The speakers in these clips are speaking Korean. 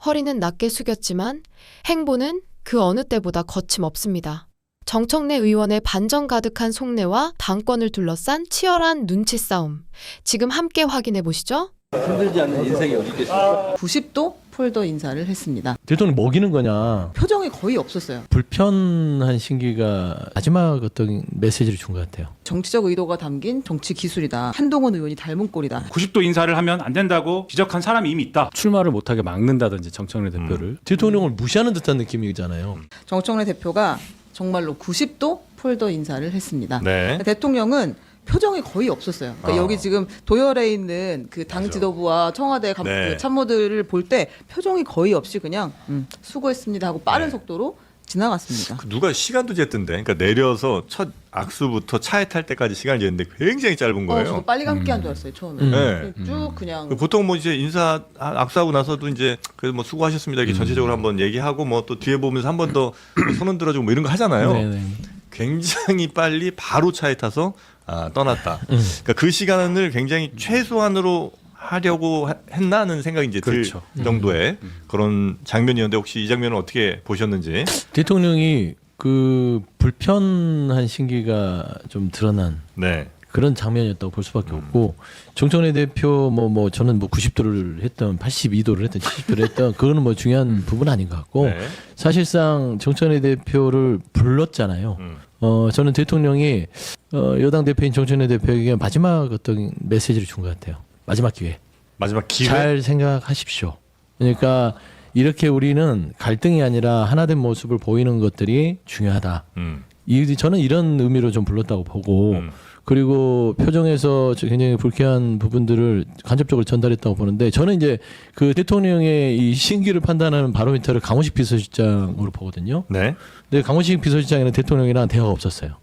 허리는 낮게 숙였지만 행보는 그 어느 때보다 거침없습니다. 정청래 의원의 반전 가득한 속내와 당권을 둘러싼 치열한 눈치 싸움. 지금 함께 확인해 보시죠. 힘들지 않는 인생이 어디 있겠습니까? 90도 폴더 인사를 했습니다. 대통령 먹이는 거냐. 표정이 거의 없었어요. 불편한 신기가 마지막 어떤 메시지를 준 것 같아요. 정치적 의도가 담긴 정치 기술이다. 한동훈 의원이 닮은 꼴이다. 90도 인사를 하면 안 된다고 지적한 사람이 이미 있다. 출마를 못하게 막는다든지 정청래 대표를 대통령을 무시하는 듯한 느낌이잖아요. 정청래 대표가 정말로 90도 폴더 인사를 했습니다. 네. 대통령은 표정이 거의 없었어요. 그러니까 여기 지금 도열에 있는 그 당 지도부와 청와대 네. 그 참모들을 볼 때 표정이 거의 없이 그냥 수고했습니다 하고 빠른 네. 속도로 지나갔습니다. 누가 시간도 쟀던데. 그러니까 내려서 첫 악수부터 차에 탈 때까지 시간을 쟀는데 굉장히 짧은 거예요. 저도 빨리 감기 한 줄 알았어요 처음에. 네. 쭉 그냥. 보통 뭐 이제 인사 악수하고 나서도 이제 그 뭐 수고하셨습니다 이렇게 전체적으로 한번 얘기하고 뭐 또 뒤에 보면서 한 번 더 손 흔들어주고 뭐 이런 거 하잖아요. 네네. 굉장히 빨리 바로 차에 타서 떠났다. 그러니까 그 시간을 굉장히 최소한으로 하려고 했나 하는 생각이 이제 그렇죠. 들 정도의 그런 장면이었는데 혹시 이 장면을 어떻게 보셨는지? 대통령이 그 불편한 신기가 좀 드러난 네. 그런 장면이었다고 볼 수밖에 없고 정청래 대표 뭐 저는 뭐 90도를 했던 82도를 했던 70도를 했던 그거는 뭐 중요한 부분 아닌 것 같고 네. 사실상 정청래 대표를 불렀잖아요. 저는 대통령이 여당 대표인 정청래 대표에게 마지막 어떤 메시지를 준 것 같아요. 마지막 기회. 마지막 기회. 잘 생각하십시오. 그러니까 이렇게 우리는 갈등이 아니라 하나된 모습을 보이는 것들이 중요하다. 저는 이런 의미로 좀 불렀다고 보고 그리고 표정에서 굉장히 불쾌한 부분들을 간접적으로 전달했다고 보는데 저는 이제 그 대통령의 이 신기를 판단하는 바로미터를 강훈식 비서실장으로 보거든요. 네. 근데 강훈식 비서실장에는 대통령이랑 대화가 없었어요.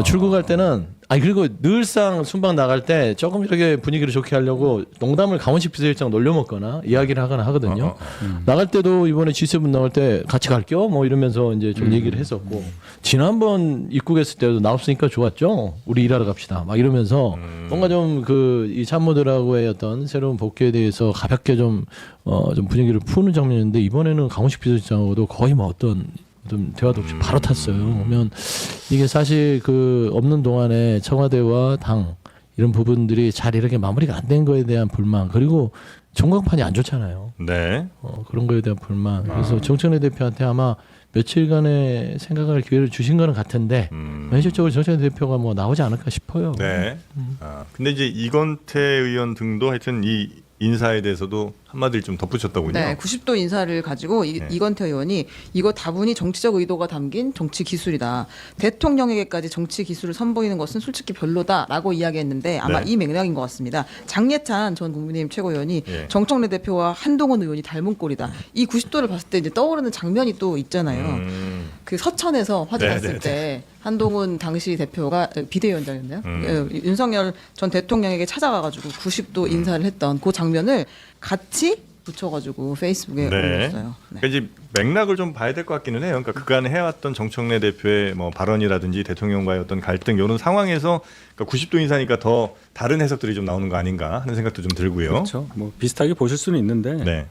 출국할 때는 그리고 늘상 순방 나갈 때 조금 이렇게 분위기를 좋게 하려고 농담을 강원식 비서실장 놀려먹거나 이야기를 하거나 하거든요. 나갈 때도 이번에 G7 나올 때 같이 갈게요 뭐 이러면서 이제 좀 얘기를 했었고 지난번 입국했을 때도 나 없으니까 좋았죠. 우리 일하러 갑시다 막 이러면서 뭔가 좀 그 이 참모들하고의 어떤 새로운 복귀에 대해서 가볍게 좀 분위기를 푸는 장면이었는데 이번에는 강원식 비서실장하고도 거의 뭐 어떤 좀 대화도 없이 바로 탔어요. 그러면 이게 사실 그 없는 동안에 청와대와 당 이런 부분들이 잘 이렇게 마무리가 안 된 거에 대한 불만 그리고 전광판이 안 좋잖아요. 네. 그런 거에 대한 불만. 그래서 정청래 대표한테 아마 며칠간의 생각할 기회를 주신 거는 같은데 현실적으로 정청래 대표가 뭐 나오지 않을까 싶어요. 네. 근데 이제 이건태 의원 등도 하여튼 이 인사에 대해서도 한마디를 좀 덧붙였더군요. 네, 90도 인사를 가지고 이건태 의원이 이거 다분히 정치적 의도가 담긴 정치 기술이다. 대통령에게까지 정치 기술을 선보이는 것은 솔직히 별로다라고 이야기했는데 아마 네. 이 맥락인 것 같습니다. 장예찬 전 국민의힘 최고위원이 예. 정청래 대표와 한동훈 의원이 닮은 꼴이다. 이 90도를 봤을 때 이제 떠오르는 장면이 또 있잖아요. 그 서천에서 화재 네, 났을 네, 때 한동훈 당시 대표가 비대위원장이었나요? 윤석열 전 대통령에게 찾아가가지고 90도 인사를 했던 그 장면을 같이 붙여가지고 페이스북에 네. 올렸어요. 네. 그러니까 이제 맥락을 좀 봐야 될 것 같기는 해요. 그러니까 그간에 해왔던 정청래 대표의 뭐 발언이라든지 대통령과의 어떤 갈등 이런 상황에서 그러니까 90도 인사니까 더 다른 해석들이 좀 나오는 거 아닌가 하는 생각도 좀 들고요. 그렇죠. 뭐 비슷하게 보실 수는 있는데 네.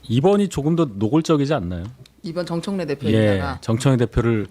이번이 조금 더 노골적이지 않나요? 이번 정청래 예, 대표에다가 정청래 대표를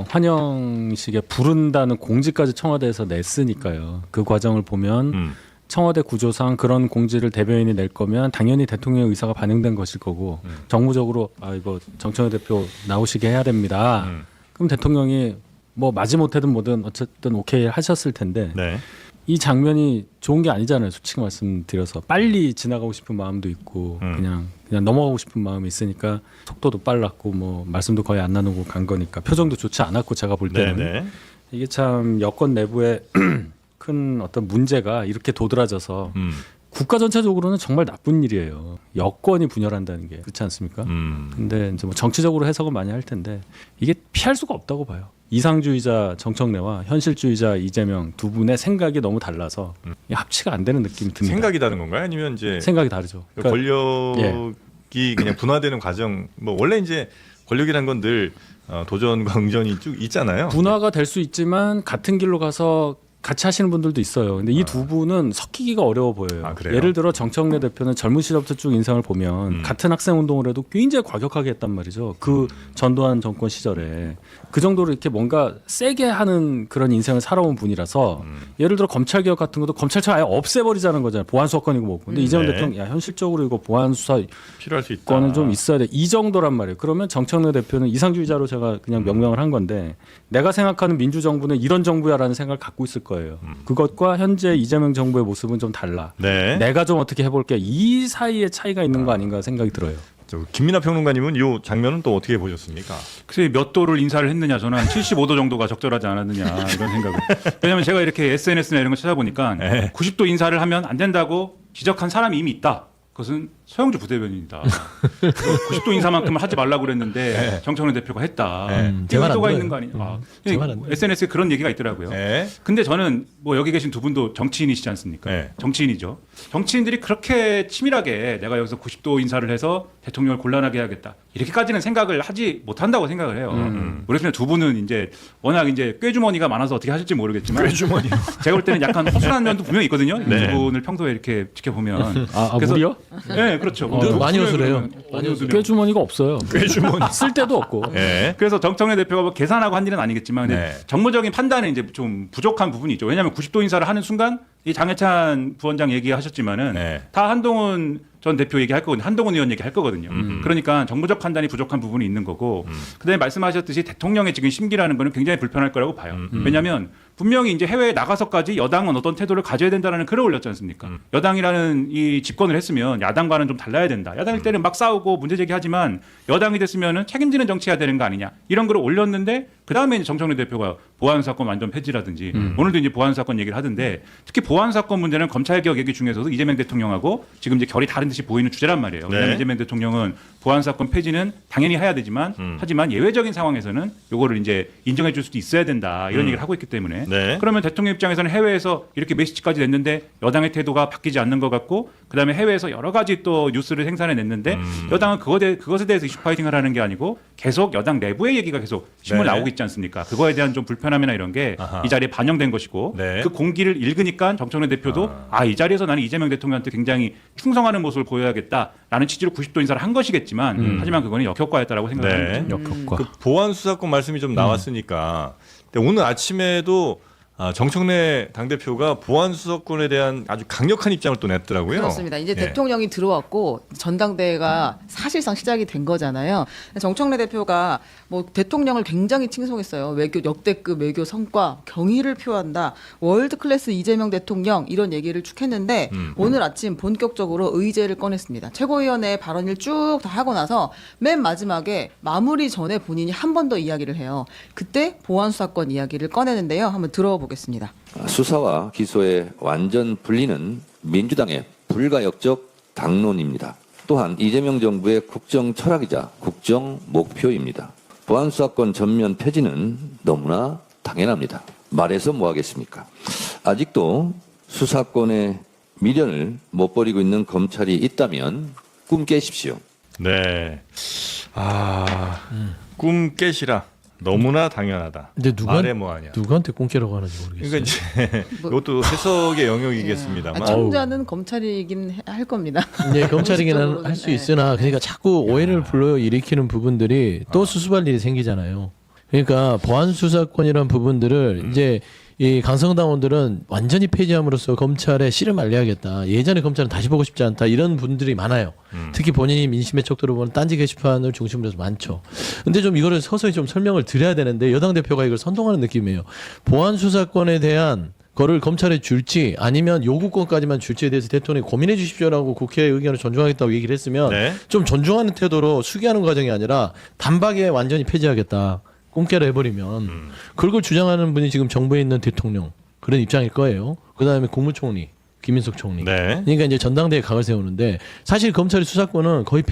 환영식에 부른다는 공지까지 청와대에서 냈으니까요. 그 과정을 보면 청와대 구조상 그런 공지를 대변인이 낼 거면 당연히 대통령의 의사가 반영된 것일 거고 정무적으로 이거 정청래 대표 나오시게 해야 됩니다. 그럼 대통령이 뭐 마지못해든 뭐든 어쨌든 오케이 하셨을 텐데 네. 이 장면이 좋은 게 아니잖아요. 솔직히 말씀드려서 빨리 지나가고 싶은 마음도 있고 그냥 넘어가고 싶은 마음이 있으니까 속도도 빨랐고 뭐 말씀도 거의 안 나누고 간 거니까 표정도 좋지 않았고 제가 볼 때는 네. 이게 참 여권 내부에 큰 어떤 문제가 이렇게 도드라져서 국가 전체적으로는 정말 나쁜 일이에요. 여권이 분열한다는 게 그렇지 않습니까? 근데 이제 뭐 정치적으로 해석은 많이 할 텐데 이게 피할 수가 없다고 봐요. 이상주의자 정청래와 현실주의자 이재명 두 분의 생각이 너무 달라서 합치가 안 되는 느낌이 듭니다. 생각이 다른 건가요? 아니면 이제 생각이 다르죠. 그러니까 권력이 그냥 분화되는 과정. 뭐 원래 이제 권력이란 건 늘 도전과 응전이 쭉 있잖아요. 분화가 될 수 있지만 같은 길로 가서 같이 하시는 분들도 있어요. 근데 이 두 분은 섞이기가 어려워 보여요. 아, 그래요? 예를 들어 정청래 대표는 젊은 시절부터 쭉 인상을 보면 같은 학생 운동을 해도 굉장히 과격하게 했단 말이죠. 그 전두환 정권 시절에 그 정도로 이렇게 뭔가 세게 하는 그런 인생을 살아온 분이라서 예를 들어 검찰 개혁 같은 것도 검찰청 아예 없애버리자는 거잖아요. 보안 수사권이고 뭐고. 근데 이재명 네. 대통령 야 현실적으로 이거 보안 수사 필요할 수 있다. 권은 좀 있어야 돼. 이 정도란 말이에요. 그러면 정청래 대표는 이상주의자로 제가 그냥 명명을 한 건데 내가 생각하는 민주정부는 이런 정부야라는 생각을 갖고 있을 거예요. 그것과 현재 이재명 정부의 모습은 좀 달라. 네. 내가 좀 어떻게 해볼게. 이 사이에 차이가 있는 거 아닌가 생각이 들어요. 저 김민하 평론가님은 이 장면은 또 어떻게 보셨습니까? 글쎄 몇 도를 인사를 했느냐 저는 한 75도 정도가 적절하지 않았느냐 이런 생각을. 왜냐하면 제가 이렇게 SNS나 이런 거 찾아보니까 네. 90도 인사를 하면 안 된다고 지적한 사람이 이미 있다. 그것은 서영주 부대변인이다. 90도 인사만큼은 하지 말라고 그랬는데 정청래 대표가 했다. 제 말 안 의도가 들어요. 있는 거 아니냐. 제 말안 들어요. SNS에 그런 얘기가 있더라고요. 네. 근데 저는 뭐 여기 계신 두 분도 정치인이시지 않습니까? 네. 정치인이죠. 정치인들이 그렇게 치밀하게 내가 여기서 90도 인사를 해서 대통령을 곤란하게 해야겠다. 이렇게까지는 생각을 하지 못한다고 생각을 해요. 그렇지만 두 분은 이제 워낙 이제 꾀주머니가 많아서 어떻게 하실지 모르겠지만 꾀주머니. 제가 볼 때는 약간 허술한 면도 분명히 있거든요. 네. 두 분을 평소에 이렇게 지켜보면. 그래서 우리요? 네, 그렇죠. 많이 허술해요. 많이 허술해요. 꾀주머니가 없어요. 꾀주머니 쓸 데도 없고. 네. 그래서 정청래 대표가 뭐 계산하고 한 일은 아니겠지만 근데 네. 정무적인 판단에 이제 좀 부족한 부분이 있죠. 왜냐하면 90도 인사를 하는 순간 이 장해찬 부원장 얘기하셨지만은 네. 다 한동훈 전 대표 얘기할 거거든요. 한동훈 의원 얘기할 거거든요. 그러니까 정무적 판단이 부족한 부분이 있는 거고 그다음에 말씀하셨듯이 대통령의 지금 심기라는 거는 굉장히 불편할 거라고 봐요. 왜냐하면 분명히 이제 해외에 나가서까지 여당은 어떤 태도를 가져야 된다라는 글을 올렸지 않습니까? 여당이라는 이 집권을 했으면 야당과는 좀 달라야 된다. 야당일 때는 막 싸우고 문제 제기하지만 여당이 됐으면은 책임지는 정치해야 되는 거 아니냐. 이런 글을 올렸는데 그다음에 이제 정청래 대표가 보안 사건 완전 폐지라든지 오늘도 이제 보안 사건 얘기를 하던데 특히 보안 사건 문제는 검찰 개혁 얘기 중에서도 이재명 대통령하고 지금 이제 결이 다른 듯이 보이는 주제란 말이에요. 왜냐하면 네. 이재명 대통령은 보안 사건 폐지는 당연히 해야 되지만 하지만 예외적인 상황에서는 요거를 이제 인정해 줄 수도 있어야 된다. 이런 얘기를 하고 있기 때문에 네. 그러면 대통령 입장에서는 해외에서 이렇게 메시지까지 냈는데 여당의 태도가 바뀌지 않는 것 같고 그다음에 해외에서 여러 가지 또 뉴스를 생산해 냈는데 여당은 그것에 대해서 이슈파이팅을 하는 게 아니고 계속 여당 내부의 얘기가 계속 신문 네. 나오고 있지 않습니까? 그거에 대한 좀 불편함이나 이런 게 아하. 이 자리에 반영된 것이고 네. 그 공기를 읽으니까 정청래 대표도 이 자리에서 나는 이재명 대통령한테 굉장히 충성하는 모습을 보여야겠다라는 취지로 90도 인사를 한 것이겠지만 하지만 그거는 역효과였다라고 생각합니다. 네. 역효과. 그 보안 수사권 말씀이 좀 나왔으니까 근데 오늘 아침에도 정청래 당대표가 보안 수사권에 대한 아주 강력한 입장을 또 냈더라고요. 그렇습니다. 이제 네. 대통령이 들어왔고 전당대회가 사실상 시작이 된 거잖아요. 정청래 대표가 뭐 대통령을 굉장히 칭송했어요. 외교 역대급 외교 성과, 경의를 표한다. 월드 클래스 이재명 대통령 이런 얘기를 쭉 했는데 오늘 아침 본격적으로 의제를 꺼냈습니다. 최고위원회 발언을 쭉 다 하고 나서 맨 마지막에 마무리 전에 본인이 한 번 더 이야기를 해요. 그때 보안 수사권 이야기를 꺼내는데요. 한번 들어보겠습니다. 수사와 기소의 완전 분리는 민주당의 불가역적 당론입니다. 또한 이재명 정부의 국정 철학이자 국정 목표입니다. 보안수사권 전면 폐지는 너무나 당연합니다. 말해서 뭐 하겠습니까? 아직도 수사권의 미련을 못 버리고 있는 검찰이 있다면 꿈 깨십시오. 네. 꿈 깨시라. 너무나 당연하다. 근데 말해 뭐하냐. 누구한테 꽁깨라고 하는지 모르겠어요. 그러니까 이제 이것도 해석의 영역이겠습니다만. 청자는 검찰이긴 할 겁니다. 네, 검찰이기는 공식적으로는. 할 수 있으나 그러니까 자꾸 오해를 불러일으키는 부분들이 또 수습할 일이 생기잖아요. 그러니까 보안 수사권이란 부분들을 이제 이 강성당원들은 완전히 폐지함으로써 검찰에 씨를 알려야겠다. 예전에 검찰은 다시 보고 싶지 않다. 이런 분들이 많아요. 특히 본인이 민심의 척도로 보는 딴지 게시판을 중심으로 해서 많죠. 근데 좀 이거를 서서히 좀 설명을 드려야 되는데 여당 대표가 이걸 선동하는 느낌이에요. 보안 수사권에 대한 거를 검찰에 줄지 아니면 요구권까지만 줄지에 대해서 대통령이 고민해 주십시오라고 국회의 의견을 존중하겠다고 얘기를 했으면 네. 좀 존중하는 태도로 수기하는 과정이 아니라 단박에 완전히 폐지하겠다. 꽁깨를 해버리면 그걸 주장하는 분이 지금 정부에 있는 대통령 그런 입장일 거예요. 그다음에 국무총리 김인석 총리. 네. 그러니까 이제 전당대회 각을 세우는데 사실 검찰의 수사권은 거의